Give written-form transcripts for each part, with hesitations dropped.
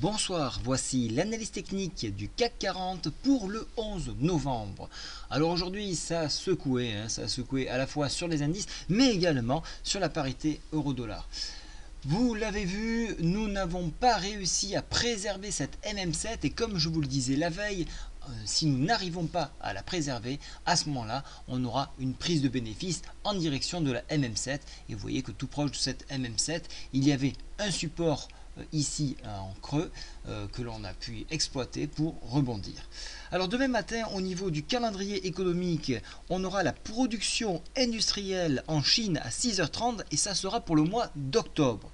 Bonsoir, voici l'analyse technique du CAC 40 pour le 11 novembre. Alors aujourd'hui ça a secoué à la fois sur les indices mais également sur la parité euro-dollar. Vous l'avez vu, nous n'avons pas réussi à préserver cette MM7 et comme je vous le disais la veille, si nous n'arrivons pas à la préserver, à ce moment-là, on aura une prise de bénéfice en direction de la MM7. Et vous voyez que tout proche de cette MM7, il y avait un support ici en creux que l'on a pu exploiter pour rebondir. Alors demain matin, au niveau du calendrier économique, on aura la production industrielle en Chine à 6h30 et ça sera pour le mois d'octobre.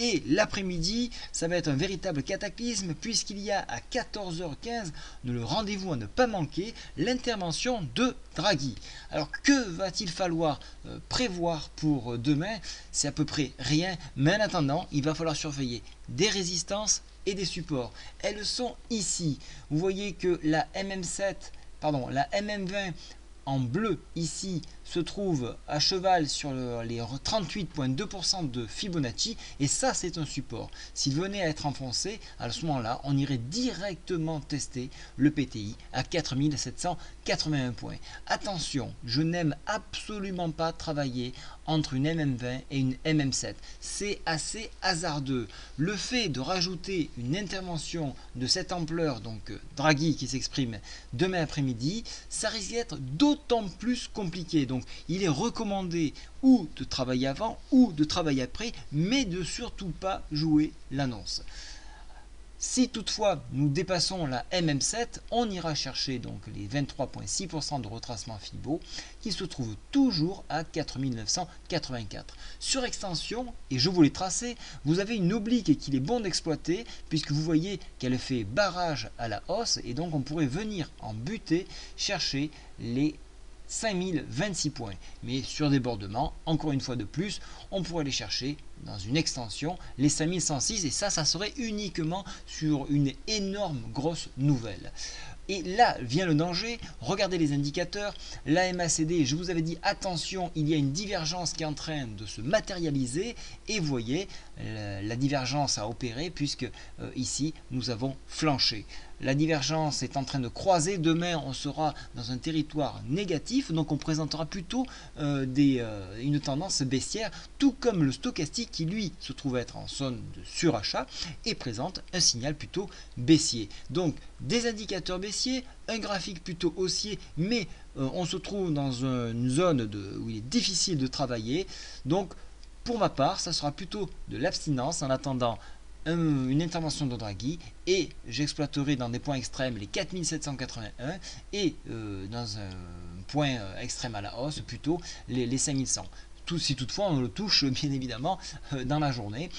Et l'après-midi, ça va être un véritable cataclysme puisqu'il y a à 14h15 le rendez-vous à ne pas manquer, l'intervention de Draghi. Alors que va-t-il falloir prévoir pour demain? C'est à peu près rien, mais en attendant, il va falloir surveiller des résistances et des supports. Elles sont ici. Vous voyez que la la MM20 en bleu ici se trouve à cheval sur les 38,2% de Fibonacci et ça c'est un support. S'il venait à être enfoncé, à ce moment-là, on irait directement tester le PTI à 4781 points. Attention, je n'aime absolument pas travailler entre une MM20 et une MM7. C'est assez hasardeux. Le fait de rajouter une intervention de cette ampleur, donc Draghi qui s'exprime demain après-midi, ça risque d'être d'autant plus compliqué. Donc il est recommandé ou de travailler avant ou de travailler après, mais de surtout pas jouer l'annonce. Si toutefois nous dépassons la MM7, on ira chercher donc les 23,6% de retracement Fibo qui se trouve toujours à 4984. Sur extension, et je vous l'ai tracé, vous avez une oblique qu'il est bon d'exploiter puisque vous voyez qu'elle fait barrage à la hausse et donc on pourrait venir en buter chercher les 5026 points. Mais sur débordement, encore une fois de plus, on pourrait aller chercher dans une extension les 5106 et ça serait uniquement sur une énorme grosse nouvelle. Et là vient le danger, regardez les indicateurs, la MACD, je vous avais dit attention, il y a une divergence qui est en train de se matérialiser et vous voyez, la divergence a opéré puisque ici nous avons flanché. La divergence est en train de croiser, demain on sera dans un territoire négatif, donc on présentera plutôt une tendance baissière, tout comme le stochastique qui lui se trouve être en zone de surachat et présente un signal plutôt baissier. Donc des indicateurs baissiers, un graphique plutôt haussier, mais on se trouve dans une zone où il est difficile de travailler. Donc pour ma part, ça sera plutôt de l'abstinence en attendant une intervention de Draghi et j'exploiterai dans des points extrêmes les 4781 et dans un point extrême à la hausse plutôt les 5100. Si toutefois on le touche bien évidemment dans la journée.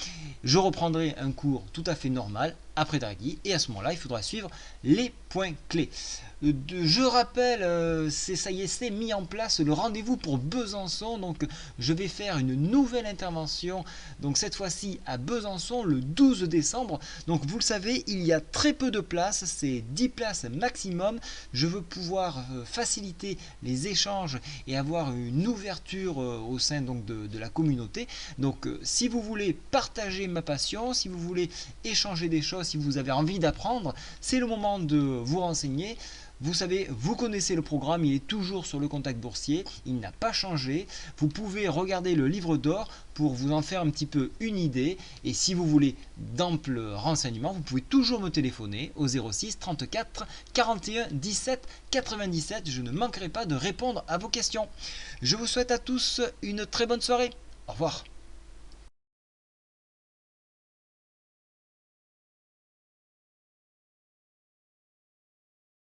Je reprendrai un cours tout à fait normal après Draghi et à ce moment-là il faudra suivre les points clés. Je rappelle, ça y est, c'est mis en place le rendez-vous pour Besançon, donc je vais faire une nouvelle intervention, donc cette fois-ci à Besançon le 12 décembre, donc vous le savez, il y a très peu de places, c'est 10 places maximum, je veux pouvoir faciliter les échanges et avoir une ouverture au sein donc de la communauté, donc si vous voulez partager ma passion, si vous voulez échanger des choses, si vous avez envie d'apprendre, c'est le moment de vous renseigner. Vous savez, vous connaissez le programme, il est toujours sur le contact boursier, il n'a pas changé. Vous pouvez regarder le livre d'or pour vous en faire un petit peu une idée. Et si vous voulez d'amples renseignements, vous pouvez toujours me téléphoner au 06 34 41 17 97. Je ne manquerai pas de répondre à vos questions. Je vous souhaite à tous une très bonne soirée. Au revoir.